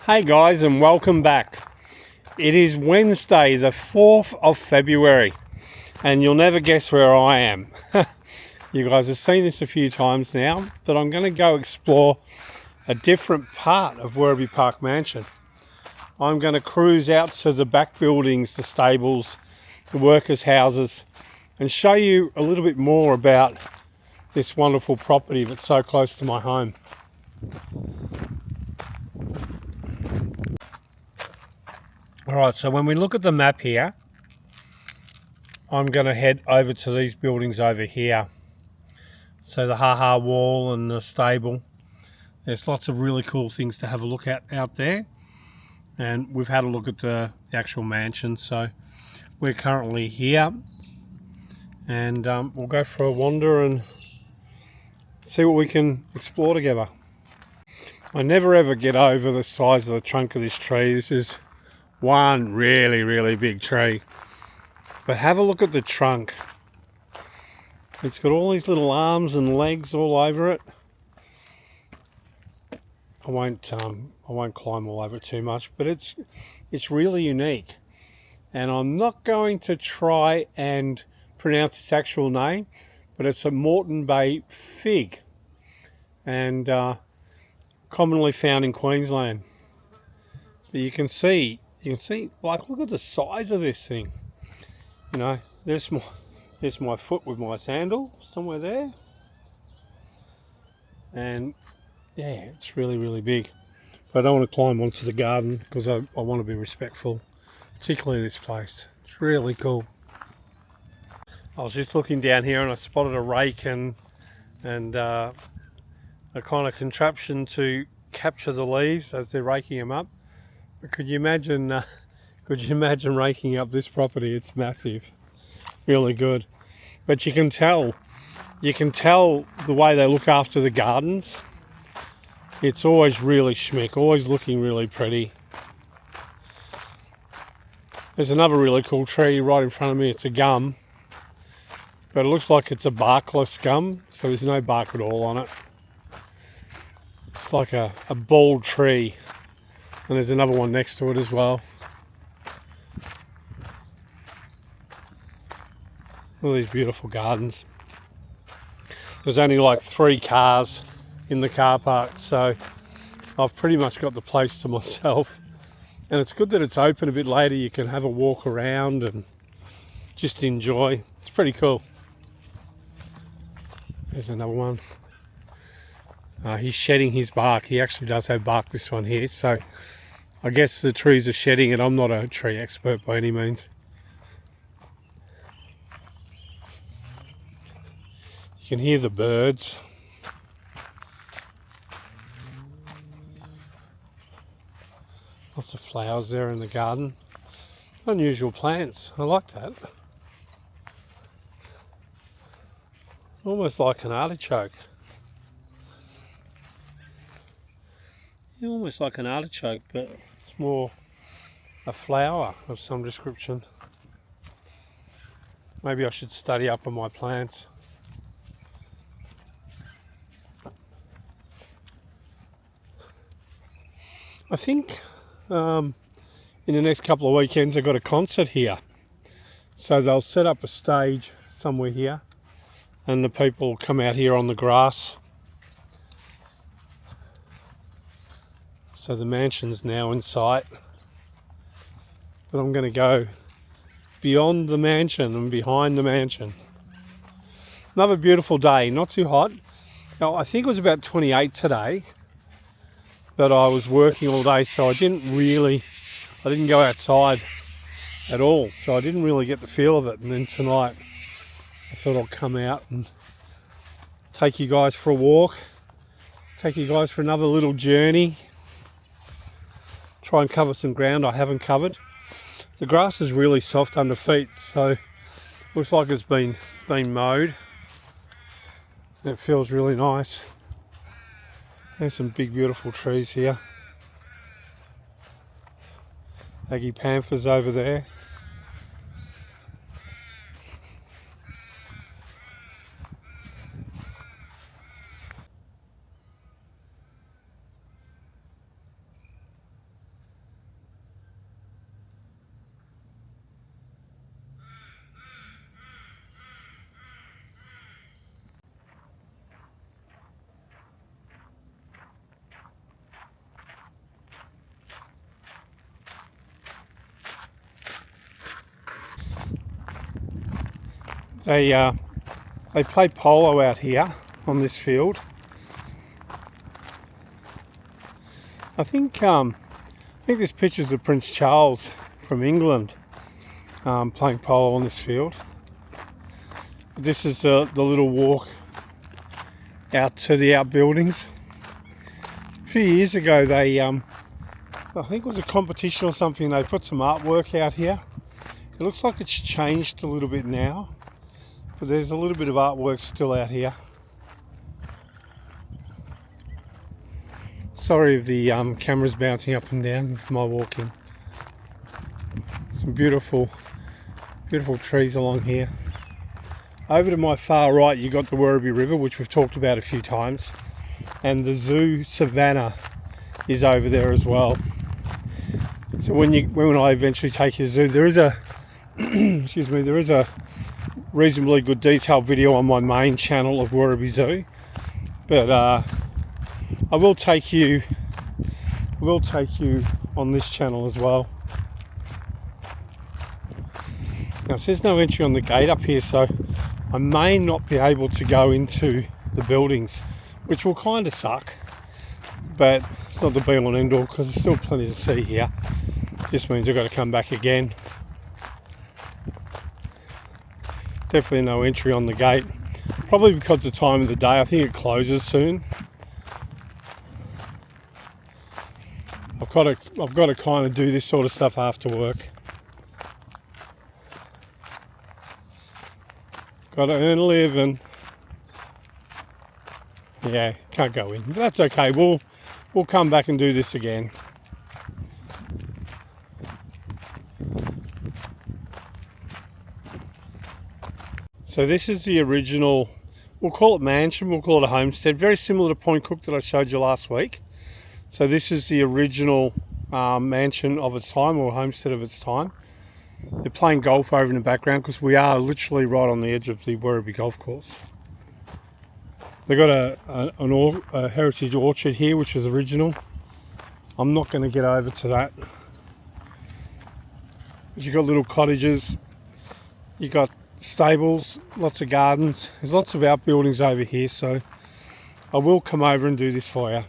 Hey guys, and welcome back. It is Wednesday the 4th of February and you'll never guess where I am. You guys have seen this a few times now, but I'm going to go explore a different part of Werribee Park Mansion. I'm going to cruise out to the back buildings, the stables, the workers' houses, and show you a little bit more about this wonderful property that's so close to my home. Alright, so when we look at the map here, I'm going to head over to these buildings over here. So the Ha-Ha wall and the stable. There's lots of really cool things to have a look at out there. And we've had a look at the actual mansion, so we're currently here. And we'll go for a wander and see what we can explore together. I never ever get over the size of the trunk of this tree. This is one really big tree, but have a look at the trunk. It's got all these little arms and legs all over it. I won't climb all over it too much, but it's really unique, and I'm not going to try and pronounce its actual name, but it's a Moreton Bay fig, and commonly found in Queensland. But you can see, like, look at the size of this thing. You know, there's my foot with my sandal somewhere there. And yeah, it's really big. But I don't want to climb onto the garden because I want to be respectful, particularly this place. It's really cool. I was just looking down here and I spotted a rake and a kind of contraption to capture the leaves as they're raking them up. Could you imagine raking up this property? It's massive, really good. But you can tell the way they look after the gardens. It's always really schmick, always looking really pretty. There's another really cool tree right in front of me. It's a gum, but it looks like it's a barkless gum, so there's no bark at all on it. It's like a bald tree. And there's another one next to it as well. All these beautiful gardens. There's only like 3 cars in the car park, so I've pretty much got the place to myself. And it's good that it's open a bit later. You can have a walk around and just enjoy. It's pretty cool. There's another one. He's shedding his bark. He actually does have bark, this one here, so I guess the trees are shedding it. I'm not a tree expert by any means. You can hear the birds. Lots of flowers there in the garden. Unusual plants. I like that. Almost like an artichoke. Yeah, almost like an artichoke, but it's more a flower of some description. Maybe I should study up on my plants. I think in the next couple of weekends I've got a concert here. So they'll set up a stage somewhere here and the people will come out here on the grass. So the mansion's now in sight. But I'm going to go beyond the mansion and behind the mansion. Another beautiful day, not too hot. Now, I think it was about 28 today, but I was working all day, so I didn't go outside at all, so I didn't really get the feel of it. And then tonight I thought I'd come out and take you guys for a walk, take you guys for another little journey, try and cover some ground I haven't covered. The grass is really soft under feet, so looks like it's been mowed. It feels really nice. There's some big beautiful trees here. Aggie panthers over there. They play polo out here on this field. I think this picture's of Prince Charles from England playing polo on this field. This is the little walk out to the outbuildings. A few years ago they, I think it was a competition or something, they put some artwork out here. It looks like it's changed a little bit now, but there's a little bit of artwork still out here. Sorry if the camera's bouncing up and down with my walking. Some beautiful trees along here. Over to my far right you got the Werribee River, which we've talked about a few times, and the zoo savannah is over there as well. So when I eventually take you to the zoo, there is a excuse me, there is a reasonably good detailed video on my main channel of Werribee Zoo, but I will take you on this channel as well. Now it says no entry on the gate up here, so I may not be able to go into the buildings, which will kind of suck, but it's not the be all and end all because there's still plenty to see here. Just means I've got to come back again. Definitely no entry on the gate, probably because of the time of the day. I think it closes soon. I've got to kind of do this sort of stuff after work. Got to earn a living. Yeah, can't go in. But that's okay. We'll come back and do this again. So this is the original, we'll call it mansion, we'll call it a homestead, very similar to Point Cook that I showed you last week. So this is the original mansion of its time, or homestead of its time. They're playing golf over in the background because we are literally right on the edge of the Werribee golf course. They've got a heritage orchard here, which is original. I'm not going to get over to that. But you've got little cottages, you've got stables, lots of gardens. There's lots of outbuildings over here, so I will come over and do this for you.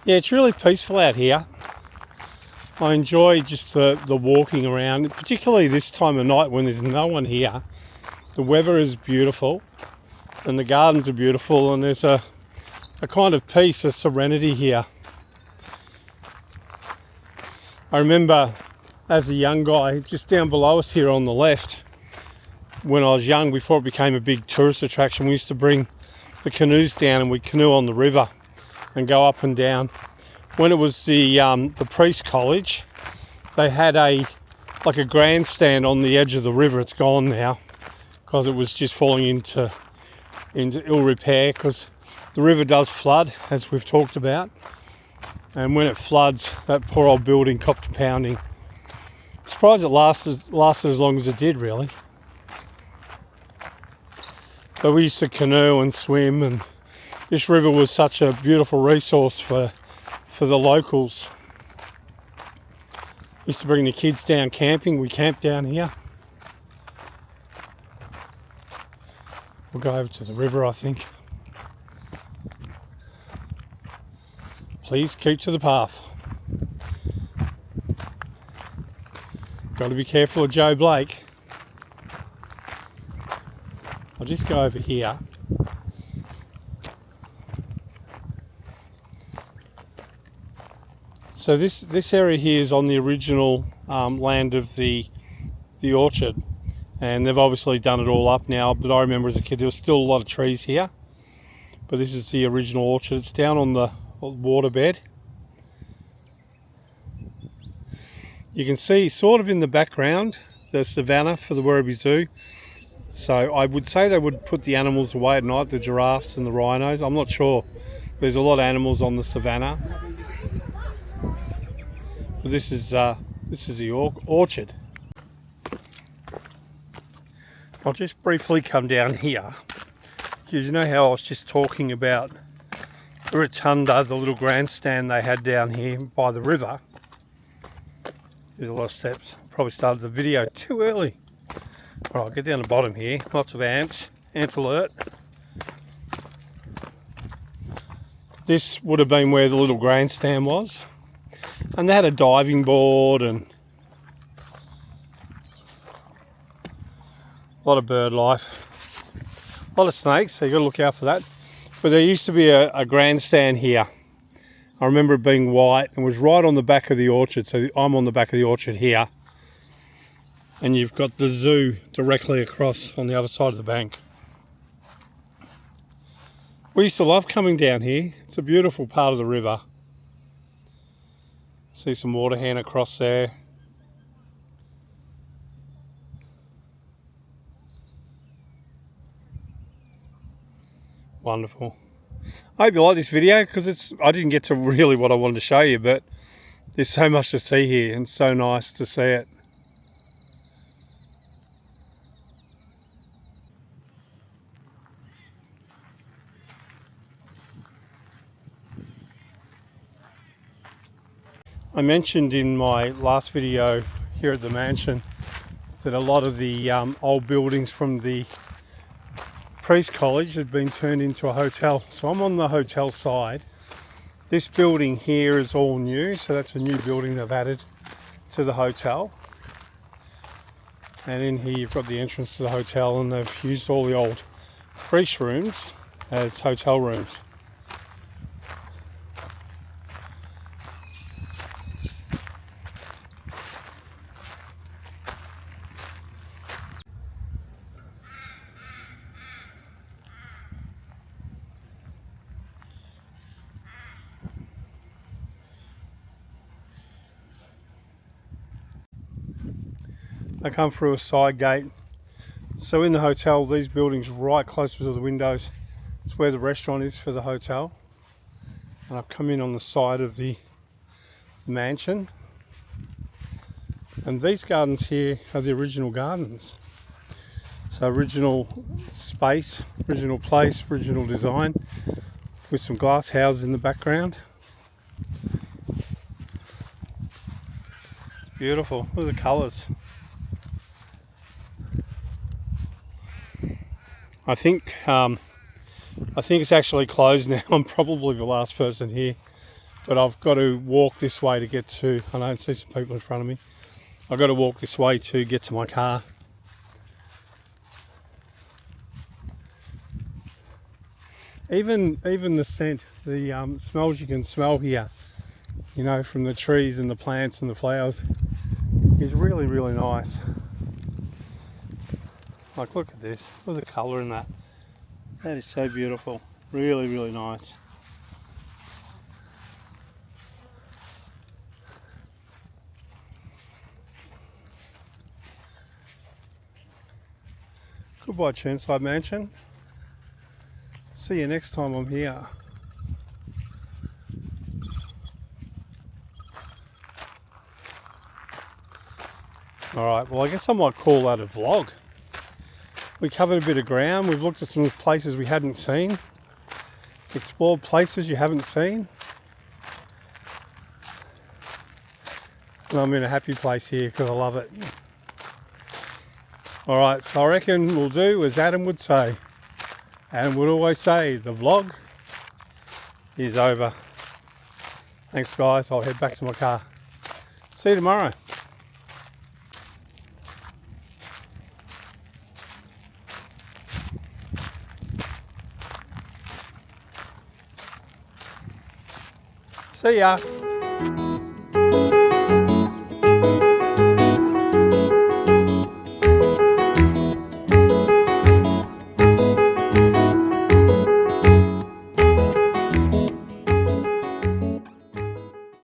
Yeah, it's really peaceful out here. I enjoy just the walking around, particularly this time of night when there's no one here. The weather is beautiful and the gardens are beautiful, and there's a kind of peace, a serenity here. I remember as a young guy, just down below us here on the left, when I was young, before it became a big tourist attraction, we used to bring the canoes down and we'd canoe on the river and go up and down. When it was the Priest College, they had like a grandstand on the edge of the river. It's gone now because it was just falling into ill repair, because the river does flood, as we've talked about, and when it floods, that poor old building copped a pounding. Surprised it lasted as long as it did, really. But we used to canoe and swim, and this river was such a beautiful resource for the locals. Used to bring the kids down camping. We camped down here. We'll go over to the river, I think. Please keep to the path. Got to be careful of Joe Blake. I'll just go over here. So this area here is on the original land of the orchard, and they've obviously done it all up now, but I remember as a kid there was still a lot of trees here. But this is the original orchard. It's down on the waterbed. You can see sort of in the background the savannah for the Werribee Zoo. So I would say they would put the animals away at night, the giraffes and the rhinos. I'm not sure. There's a lot of animals on the savannah. But this is the orchard. I'll just briefly come down here, because you know how I was just talking about the rotunda, the little grandstand they had down here by the river. There's a lot of steps. Probably started the video too early. Alright, get down the bottom here. Lots of ants. Ant alert. This would have been where the little grandstand was. And they had a diving board and a lot of bird life. A lot of snakes, so you've got to look out for that. But there used to be a grandstand here. I remember it being white and was right on the back of the orchard. So I'm on the back of the orchard here. And you've got the zoo directly across on the other side of the bank. We used to love coming down here. It's a beautiful part of the river. See some water hen across there. Wonderful. I hope you like this video because I didn't get to really what I wanted to show you, but there's so much to see here and so nice to see it. I mentioned in my last video here at the mansion that a lot of the old buildings from the Priest College had been turned into a hotel. So I'm on the hotel side. This building here is all new, so that's a new building they've added to the hotel. And in here you've got the entrance to the hotel, and they've used all the old priest rooms as hotel rooms. I come through a side gate. So in the hotel, these buildings right close to the windows, it's where the restaurant is for the hotel. And I've come in on the side of the mansion. And these gardens here are the original gardens. So original space, original place, original design, with some glass houses in the background. It's beautiful. Look at the colours. I think it's actually closed now. I'm probably the last person here, but I've got to walk this way to get to, I don't see some people in front of me. I've got to walk this way to get to my car. Even the scent, the smells you can smell here, you know, from the trees and the plants and the flowers, is really, really nice. Like, look at this. Look at the colour in that. That is so beautiful. Really, really nice. Goodbye, Chirnside Mansion. See you next time I'm here. Alright, well I guess I might call that a vlog. We covered a bit of ground, we've looked at some places we hadn't seen, explored places you haven't seen. And I'm in a happy place here because I love it. Alright, so I reckon we'll do as Adam would say. Adam would always say, the vlog is over. Thanks guys, I'll head back to my car. See you tomorrow. See ya.